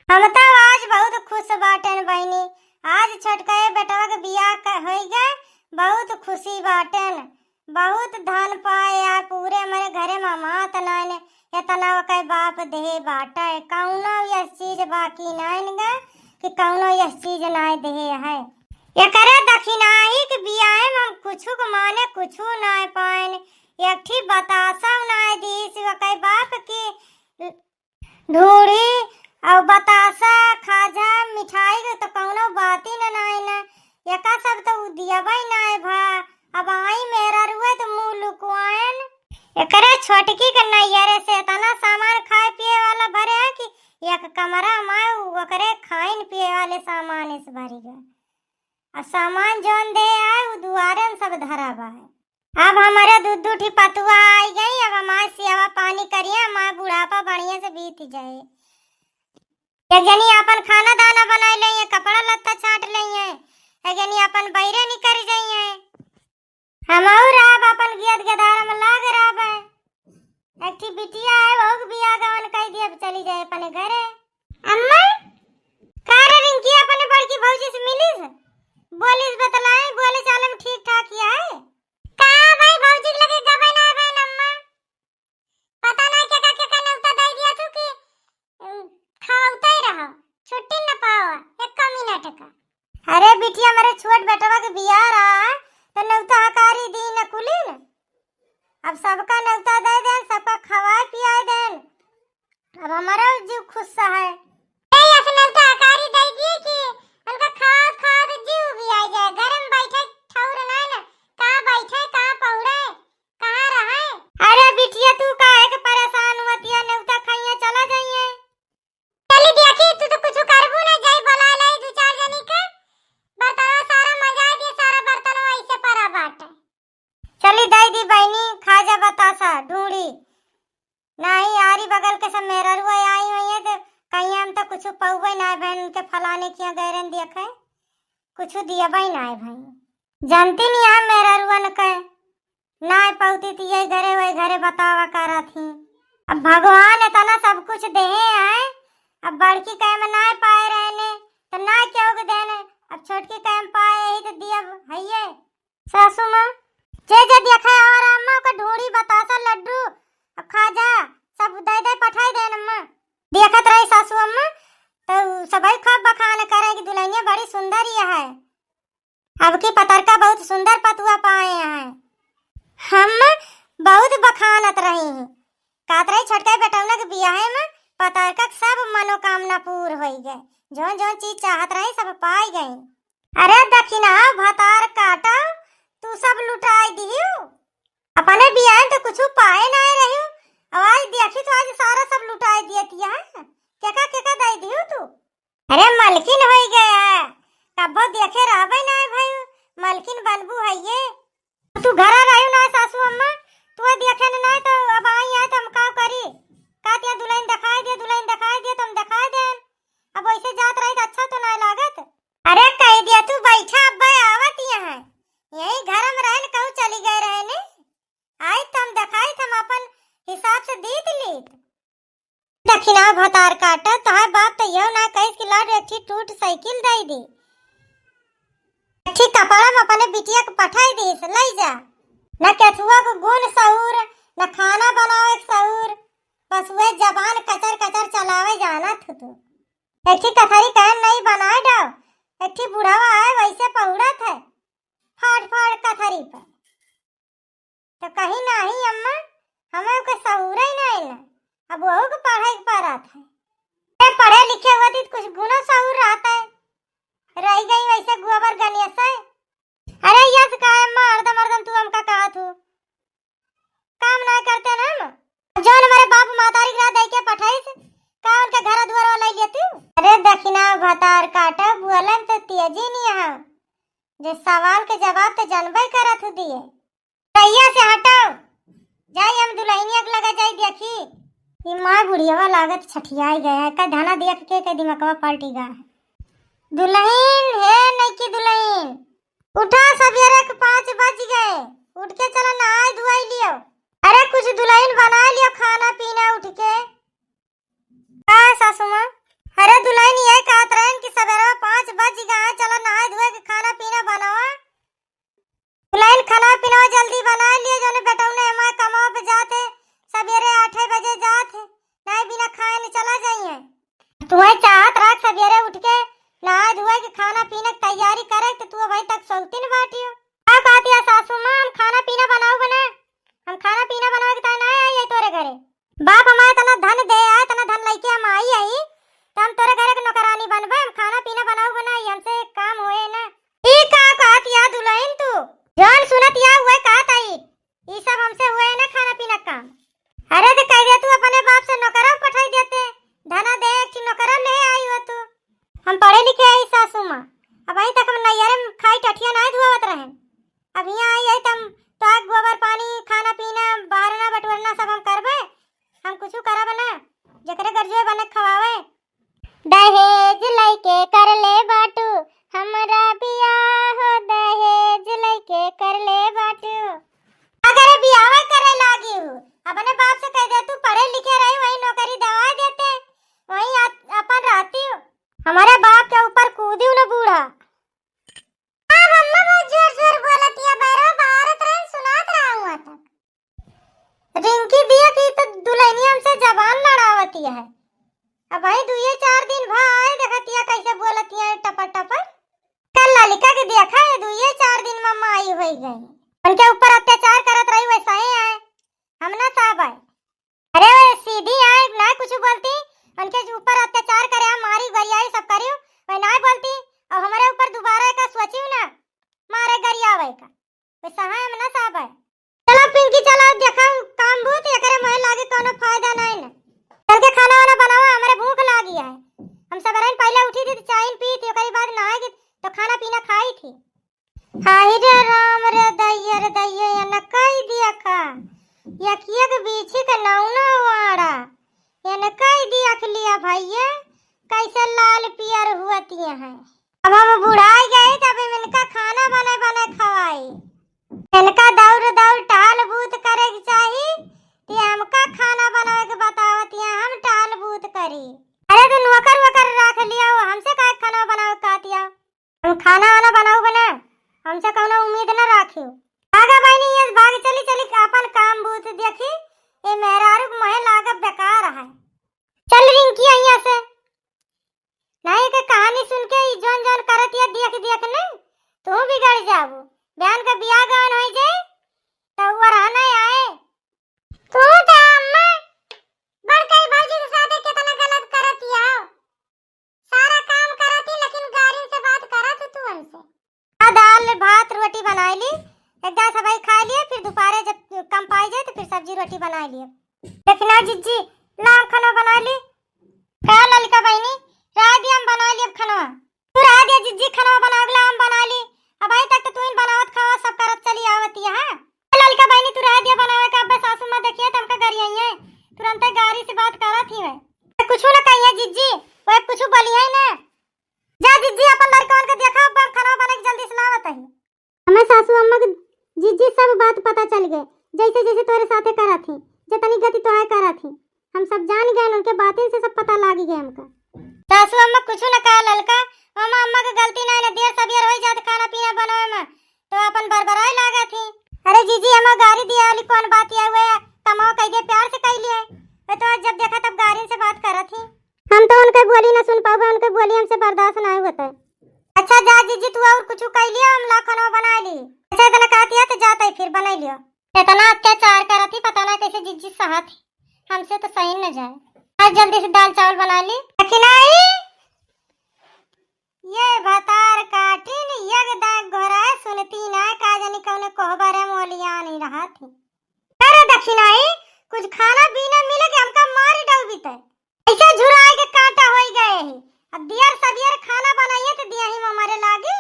हम तो आज बहुत खुश बाटन बहनी। आज छोटका बेटवा के बियाह हो गए, बहुत खुशी बाटन। बहुत धन पाया पूरे हमारे घरे मामा तनाने इतना के बाप दे बाटा है। कौनो यह चीज बाकी नहीं गा कि कौनो यह चीज नहीं दे है। ये करे दक्षिणाई के बियाह में हम कुछु को माने कुछु नहीं पाए। एक ठीक बतासा नहीं दी के बाप की ढूढ़ी और बतासा खाजा मिठाई के तो कौनो बात ही नहीं ना। यका सब तो दियाबा ही नहीं भा। अब आई मेरा रुए तो मुंह लुकवाएन। एकरे छोटकी के नैयरे से इतना सामान खाए पिए वाला भरे है कि एक कमरा में ओकरे खाइन पिए वाले सामान इस भरी गए। और सामान जोन दे आए वो दुआरे में सब धरा बा है। अब हमारे दूध दूठी पतुआ आई गई। अब हमारे सियावा पानी करिए, हमारा बुढ़ापा बढ़िया से बीत जाए। एक जनी अपन खाना दाना बनाए लिए, कपड़ा लत्ता छाट लिए, एक जनी अपन बैरे निकर जाइए। हम और आप अपन गियत गदार में लाग रहा है। एक ठी बिटिया है वो बियाह गवन कह दिया चली जाए अपने घरे। अम्मा कार रिंकी अपने बड़की भौजी से मिली बोलिस बतलाए बोले चाल में ठीक ठाक किया है का भाई भौजी लगे गबे ना बहन अम्मा पता नहीं क्या नौता दे दिया तू कि खावता ही रहा छुट्टी न पावा एक मिनट का। अरे बिटिया मेरे छोट बेटवा के बियाह रहा तो नौता हकारी दी न कुली न। अब सबका नौता दे दे, सबका खवाए पियाए दे। अब हमारा जीव खुश है। ए ऐसे नौता हकारी दे दिए कि उनका खाद खाद जीव भी आ जाए। घर में बैठे ठौर ना ना कहां बैठे कहां पौड़े कहां रहे। अरे बिटिया तू काहे के परेशान हुतिया नौता खाइया चला जाइए। चली देखी तू तो कुछ करबू ना जाई बुला ले दो चार जनी के बर्तन सारा मजा दे सारा बर्तन ऐसे परा बाटे। चली दई दी बहनी खा जा बतासा ढूंढी नहीं आरी बगल के सब मेरा रुआ आई हुई है तो कहीं हम तो कुछ पौवे ना बहन के फलाने किया गैरन देखे कुछ दिया भाई ना भाई जानती नहीं है मेरा रुआ न कहे ना पौती थी यही घरे वही घरे बतावा करा थी। अब भगवान इतना सब कुछ दे है। अब बड़की कहे में ना पाए रहने तो ना क्या हो देने। अब छोटकी कहे में पाए यही तो दिया है सासू माँ जे देखा और अम्मा का ढूंढी बतासा लड्डू अब खाजा सब दे दे पठाई दे अम्मा देखत रही सासू अम्मा तो सबई खूब बखान करे कि दुल्हनिया बड़ी सुंदर ही है। अब की पतरका बहुत सुंदर पतुआ पाए हैं। हम बहुत बखानत रही हैं कात रही छोटका बेटौना के बियाह में पतरका सब मनोकामना पूर्ण हो गए। जो जो चीज चाहत रही सब पाई गई। अरे दक्षिणा भतार काटा तू सब लुटाई दियो अपने बियाह तो कुछ पाए ना रही। आज देखी तो आज सारा सब लुटाई दिया है। क्या दे दियो तू। अरे मलकिन हो गया है कब देखे रहबे ना भाई मलकिन बनबू है ये तू घर रही ना सासू अम्मा तू देखे ना तो अब आई है तो हम का करी का दिया दुल्हन दिखाई दे तुम दिखाई दे। अब ऐसे जात रही तो अच्छा तो नहीं लागत। अरे कह दिया तू बैठा अब आवत यहाँ यही घर में रहन कहूँ चली गए रहने आई तुम दिखाई तुम अपन हिसाब से दीत ली दक्षिणा भतार काटा तोहार बाप तो यो ना कहिस कि लाड अच्छी टूट साइकिल दे दी अच्छी कपड़ा में अपने बिटिया को पठाई दीस ले जा न केथुआ को गुण सहूर न खाना बनावे सहूर बस वे जबान कचर कचर चलावे जाना तू। अच्छी कथरी कहन नहीं बनाए डाव अच्छी बुढ़ावा है वैसे पहुड़त है फाड़ फाड़ कथरी पर तो कहीं नहीं अम्मा हमें को सहूर ही नहीं ना। अब वो को पढ़ाई पर आता है पढ़े लिखे हुए थी कुछ गुना सहूर रहता है रह गई वैसे गोबर गणेश है। अरे यस का अम्मा हरदम तू हमका कहा तू काम ना करते ना हम जो हमारे बाप मातारी ग्रह दे के पठाई का उनके घर द्वार वाला ले तू। अरे दक्षिणा भतार काटा बोलन तो तेजी नहीं है जे सवाल के जवाब तो जानबे करत दिए भैया से हटाओ जाई हम दुल्हनिया के लगा जाई देखी ये मां बुढ़ियावा लागत छठियाई गया है का धाना देख के दिमागवा पलटी गया है। दुल्हन है नहीं की दुल्हन उठा सवेरे के 5 बज गए उठ के चलो नहाई धुआई लियो। अरे कुछ दुल्हन बना लियो खाना पीना उठ के। हाँ सासू माँ अरे दुल्हन तुम्हें चाहत रख सवेरे उठ के नहा धोए के खाना पीना की तैयारी करे तो तू अभी तक सौतीन बाटियो। का कहती है सासू मां हम खाना पीना बनाऊ बना, हम खाना पीना बनावे के ना आई है तोरे घरे। बाप हमारे तना धन दे आए तना धन लेके हम आई तो हम तोरे घरे के नौकरानी बनबे, हम खाना पीना बनाऊ बना हमसे काम होए ना। ई का कहती है दुल्हन तू जान सुनत या हुए कहत आई ई सब हमसे हुए ना खाना पीना काम। अरे तो कह दे तू अपने बाप से नौकरा पठाई देते धना दे कि नौकरा ले आई हो तू। हम पढ़े लिखे आई सासू मां, अब अभी तक हम नैयरे में खाई टठिया नहीं धुआवत रहे, अब यहाँ आई है तम तो आग गोबर पानी खाना पीना बारना बटवरना सब हम करबे, हम कुछ करब ना जकरे गर्जे बने खवावे। दहेज लइके कर ले बाटू हमरा बियाह हो, दहेज लइके कर ले बाटू। अगर बियाह करे लागी हूँ अपने बाप से कह दे तू पढ़े लिखे रही वही नौकरी दवा देते वही अपन रहती हूँ, हमारे बाप के ऊपर कूदी न बूढ़ा। अब अम्मा बहुत जोर जोर बोलती है बैरो भारत रहे सुनात रहा हुआ तक। रिंकी बिया की तो दुल्हनिया हमसे जबान लड़ावती है, अब भाई 2-4 दिन भाई देखती है कैसे बोलती है टपर टपर। कल ललिका के देखा है 2-4 दिन मम्मा आई हुई गई उनके ऊपर अत्याचार करत रही वैसा ही है हम ना साहब आए। अरे वो सीधी आए ना कुछ बोलती उनके ऊपर अत्याचार करे मारी गरियाई सब करियो वही ना बोलती और हमारे ऊपर दोबारा का सोचियो ना मारे गरियावे का वैसा है हम ना साहब आए। चलो पिंकी चलो देखा काम बहुत ये करे मोह लागे कोनो फायदा नहीं ना, चल के खाना वाना बनाओ हमारे भूख लागी है। हम सब रन पहले उठी थी चाय पी थी ओकरी बाद नहाई तो खाना पीना खाई थी। हाय रे राम रे दैया या न कई दिया खा यकिया के बीच के नौना वाड़ा या न कई दिया लिया भैया कैसे लाल पियर हुआती हैं। अब हम बुढ़ाई गए तब इनका खाना बने बने खवाई, इनका दौड़ दौड़ टाल बूत करे के चाहिए कि हमका खाना बनावे के बतावती है हम टाल बूत करी। अरे तो नौकर वकर रख लिया हो हमसे का खाना बनावे कहती है, हम खाना वाना बनाऊ बना हमसे कोनो उम्मीद न राखियो। आगा बहनी ये भाग चली चली अपन काम बूत देखी ये मेहरारू मोह लागा बेकार है। चल रिंकी यहाँ से नहीं के कहानी सुन के जोन जोन करत है देख देख नहीं तू बिगड़ जाबू बहन का बियाह गान हो जाए तो वो रहना आए। तू तो अम्मा बड़कई भौजी के साथ कितना गलत करत है, सारा काम करती लेकिन गाड़ी से बात करत तू हमसे। दाल भात रोटी बनाई ली एक दाल सबाई खा लिए फिर दोपहर जब कम पाई जाए तो फिर सब्जी रोटी बना लिए। देखना जिज्जी लाम खाना बना ली का ललिका बहनी राय दी हम बना लिए खाना तू राय दे जिज्जी खाना बना गला हम बना ली अब अभी तक तो तू ही बनावत खावा सब करत चली आवती है। ललिका बहनी तू राय दे बनावे का अब सासू मां देखिए तुम का गाड़ी आई है तुरंत गाड़ी से बात करत ही है कुछ ना कहिए जिज्जी वो कुछ बोली है ना जा जिज्जी अपन लड़कन के देखा अब खाना बना के जल्दी से लावत है। हमें सासू अम्मा के जिज्जी सब बात पता चल गए जैसे जैसे तोरे साथे करा थी जितनी गति तो है करा थी हम सब जान गए उनके बातें से सब पता लागी गए हमका। सासू अम्मा कुछ न कहा ललका अम्मा अम्मा के गलती नहीं न देर सवेर हो जात खाना पीना बनावे में तो अपन बरबराई लागा थी। अरे जीजी हम गाड़ी दिया वाली कौन बात है हुए कमाओ कह दे प्यार से कह लिए तो जब देखा तब गाड़ी से बात करा थी हम तो उनके बोली न सुन पावे उनके बोली हमसे बर्दाश्त नहीं होता। अच्छा जा जीजी तू और कुछ कह लिया हम ला खाना बना ली। अच्छा इतना कहती है तो जाता ही फिर बना लियो इतना अत्याचार करा थी पता ना कैसे जिज्जी सहा थी हमसे तो सही न जाए। आज जल्दी से दाल चावल बना ली अखिनाई ये भतार काटी न यग दाग घोरा सुनती ना का जानी कौन कोहबरे मोलिया नहीं रहा थी। अरे दक्षिणाई कुछ खाना पीना मिले के हमका मार डाल बीते ऐसे झुराए के कांटा होई गए ही अब दियर सबियर खाना बनाइए तो दिया ही हमारे लागे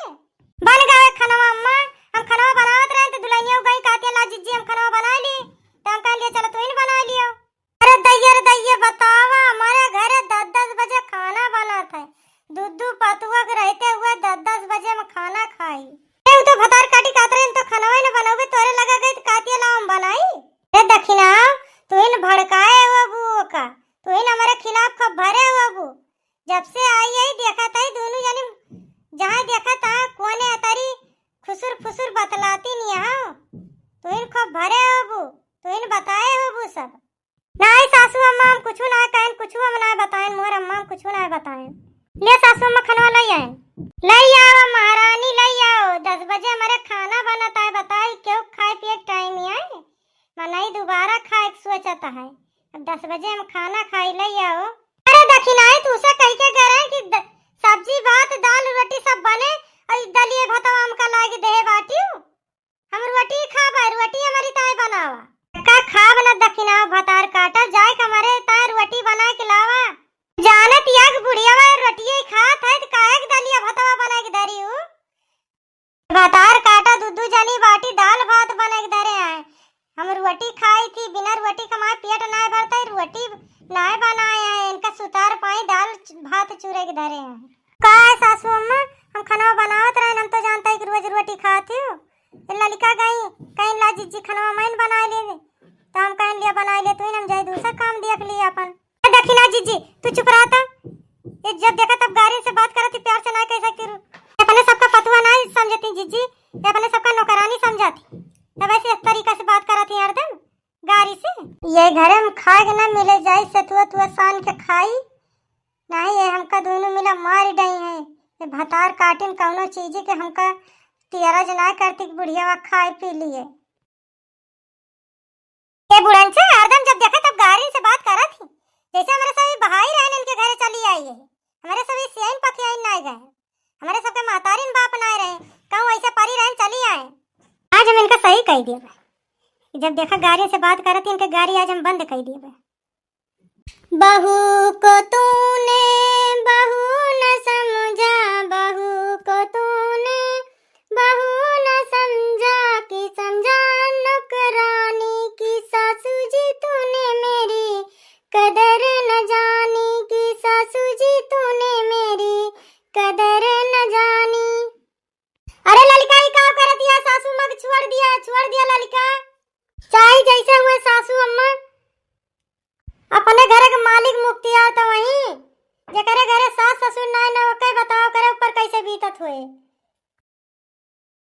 बन गए खाना अम्मा हम खाना बनावत रहे तो दुल्हनिया गई कहती ला जिज्जी हम खाना बना ली तो हम कह लिए चलो तू ही बना लियो। अरे दैया बतावा हमारे घर 10-10 बजे खाना बना था दूध पतुआ के रहते हुए 10-10 बजे में खाना खाई तो भतार काटी कातरे तो खाना न बनाओगे तोरे लगा गई तो कहती ला हम बनाई। ए दक्षिणा तू इन भड़काए हुआ बुआ का तू इन हमारे खिलाफ खूब भरे हुआ बू जब से आई यही देखा था दोनों जानी जहाँ देखा था कोने अतरी खुसुर फुसुर बतलाती नहीं हाँ तू इन खूब भरे हो बू तू इन बताए हो बू सब नहीं सासू अम्मा हम कुछ ना कहें कुछ हम ना बताएं मोर अम्मा कुछ ना बताए। ले सासू अम्मा खनवा लई आए, लई आओ महारानी लई आओ। 10 बजे हमारे खाना बनता है, बताई क्यों खाए पिए टाइम ही आए मनाई दोबारा खाए सोचता है। अब 10 बजे हम खाना खाई लई आओ। अरे दक्षिणाई तू से कह के गए हैं कि सब्जी भात दाल रोटी सब बने और दलिए भात हमका लागे दे बाटी। हम रोटी खाबा, रोटी हमारी ताई बनावा का खाब ना दक्षिणा भतार काटा जाए हमारे ताई रोटी बना के लावा। जानत याग बुढ़िया वा रोटिए खात है त काहे के दलिया भातवा बना के धरी हूं। भतार काटा दूधू जनी बाटी दाल भात बना के धरे आए। हम रोटी खाई थी, बिना रोटी कमाए पेट ना भरता, रोटी ना बनाए हैं। इनका सुतार पाई दाल भात चूरे के धरे हैं। का है सासू अम्मा हम खाना बनावत रहे, हम तो जानता है कि रोज रोटी खाती हूं। ललिका गई कहीं ला जीजी खाना मैंने बना ले तो हम कहीं लिया बना ले तू हम जाए दूसरा काम देख लिया अपन। दक्षिणा जीजी तू चुप रहा था, ये जब देखा तब गाड़ी से बात करती प्यार से ना कह सकती। अपने सबका पतुआ ना समझती जीजी, ये अपने सबका नौकरानी समझाती। तब ऐसे इस तरीका से बात कराती हरदम गाड़ी से। ये घरे में खाए ना मिले जाए सतुआ तुआ सान के खाई नहीं, ये हमका दोनों मिला मार डई है। ये भतार काटिन कौनो चीज के हमका तियारा जना करती बुढ़िया खाए पी लिए। ये बुढ़न से हरदम जब देखा तब गाड़ी से बात करा थी, जैसे हमारे सभी बहाई रहने इनके घरे चली आई है। हमारे सभी सियाइन पखियाइन ना गए, हमारे सबके मातारिन बाप ना रहे, कहूँ ऐसे परी रहन चली आए। आज हम इनका सही कह दिए, जब देखा गाड़ी से बात करती इनके गाड़ी आज हम बंद कह दिए। बहू को तूने बहू न समझा, बहू को तूने बहू न समझा कि समझा नौकरानी की। सासू जी तूने मेरी कदर न जानी कि सासू जी तूने मेरी कदर न जानी। अरे ललिका ही क्या कर दिया, सासू मग छोड़ दिया ललिका। चाहे जैसे हुए सासू अम्मा अपने घर के मालिक मुख्तियार तो वही जे करे घरे सास ससुर ना ओके बताओ करे ऊपर कैसे बीतत हुए।